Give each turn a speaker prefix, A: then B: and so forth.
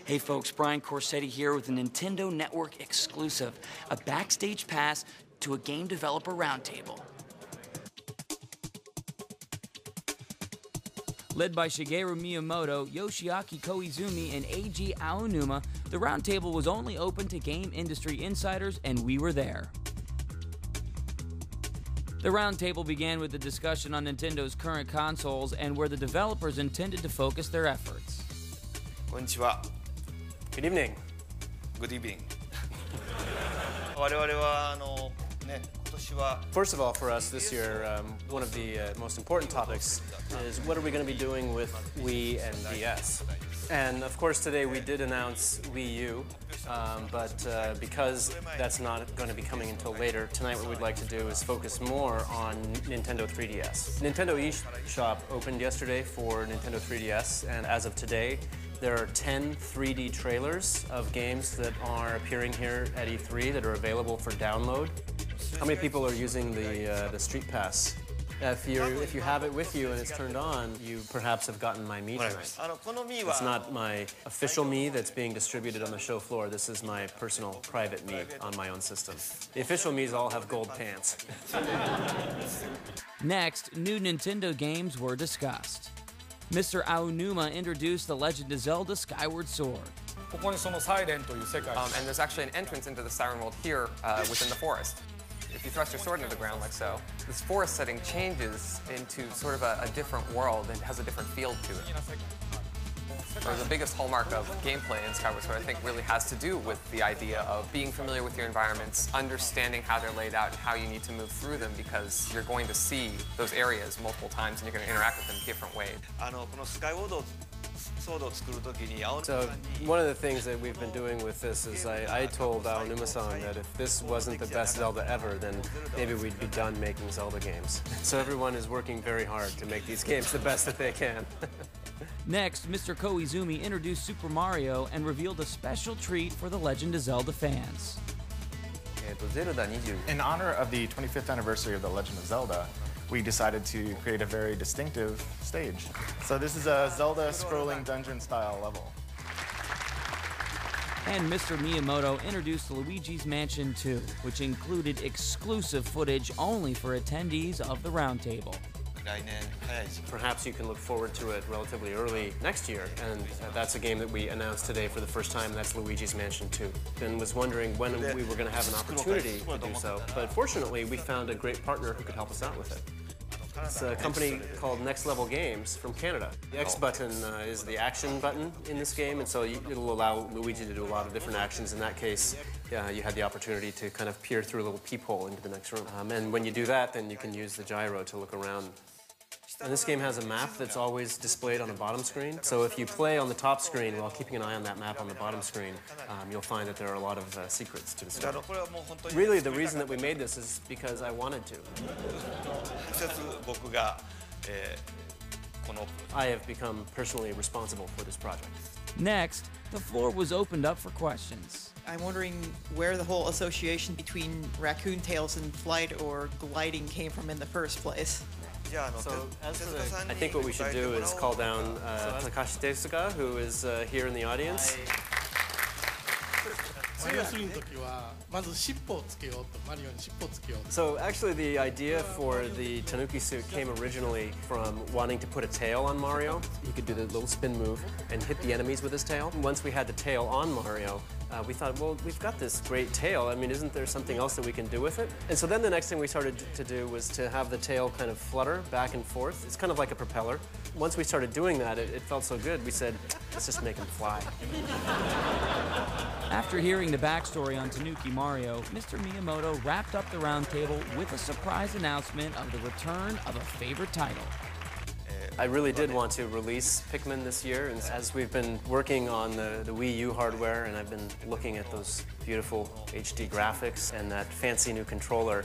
A: Hey folks, Brian Corsetti here with a Nintendo Network exclusive, a backstage pass to a game developer roundtable. Led by Shigeru Miyamoto, Yoshiaki Koizumi, and Eiji Aonuma, the roundtable was only open to game industry insiders, and we were there. The roundtable began with a discussion on Nintendo's current consoles and where the developers intended to focus their efforts.
B: Konnichiwa.
C: Good evening.
B: Good evening.
C: First of all, for us this year, one of the most important topics is what are we going to be doing with Wii and DS? And of course today we did announce Wii U, but because that's not going to be coming until later, tonight what we'd like to do is focus more on Nintendo 3DS. Nintendo eShop opened yesterday for Nintendo 3DS, and as of today, there are 10 3D trailers of games that are appearing here at E3 that are available for download. How many people are using the Street Pass? If you have it with you and it's turned on, you perhaps have gotten my Mii tonight. It's not my official Mii that's being distributed on the show floor. This is my personal private Mii on my own system. The official Miis all have gold pants.
A: Next, new Nintendo games were discussed. Mr. Aonuma introduced The Legend of Zelda Skyward Sword.
D: And there's actually an entrance into the Siren World here within the forest. If you thrust your sword into the ground like so, this forest setting changes into sort of a different world and has a different feel to it. The biggest hallmark of gameplay in Skyward Sword, I think, really has to do with the idea of being familiar with your environments, understanding how they're laid out and how you need to move through them, because you're going to see those areas multiple times and you're going to interact with them different ways.
C: So one of the things that we've been doing with this is I told Aonuma-san that if this wasn't the best Zelda ever, then maybe we'd be done making Zelda games. So everyone is working very hard to make these games the best that they can.
A: Next, Mr. Koizumi introduced Super Mario and revealed a special treat for the Legend of Zelda fans.
E: In honor of the 25th anniversary of The Legend of Zelda, we decided to create a very distinctive stage. So this is a Zelda scrolling dungeon style level.
A: And Mr. Miyamoto introduced Luigi's Mansion 2, which included exclusive footage only for attendees of the roundtable.
C: Perhaps you can look forward to it relatively early next year, and that's a game that we announced today for the first time, and that's Luigi's Mansion 2. And was wondering when we were going to have an opportunity to do so, but fortunately we found a great partner who could help us out with it. It's a company called Next Level Games from Canada. The X button is the action button in this game, and so it'll allow Luigi to do a lot of different actions. In that case, you had the opportunity to kind of peer through a little peephole into the next room. And when you do that, then you can use the gyro to look around. And this game has a map that's always displayed on the bottom screen. So if you play on the top screen while keeping an eye on that map on the bottom screen, you'll find that there are a lot of secrets to discover. Really, the reason that we made this is because I wanted to. I have become personally responsible for this project.
A: Next, the floor was opened up for questions.
F: I'm wondering where the whole association between raccoon tails and flight or gliding came from in the first place.
C: So, I think what we should do is call down Takashi Tezuka, who is here in the audience. So actually the idea for the Tanuki suit came originally from wanting to put a tail on Mario. He could do the little spin move and hit the enemies with his tail. Once we had the tail on Mario, we thought, well, we've got this great tail. I mean, isn't there something else that we can do with it? And so then the next thing we started to do was to have the tail kind of flutter back and forth. It's kind of like a propeller. Once we started doing that, it felt so good, we said, let's just make him fly.
A: After hearing the backstory on Tanuki Mario, Mr. Miyamoto wrapped up the roundtable with a surprise announcement of the return of a favorite title.
C: I really did want to release Pikmin this year, and as we've been working on the Wii U hardware, and I've been looking at those beautiful HD graphics and that fancy new controller,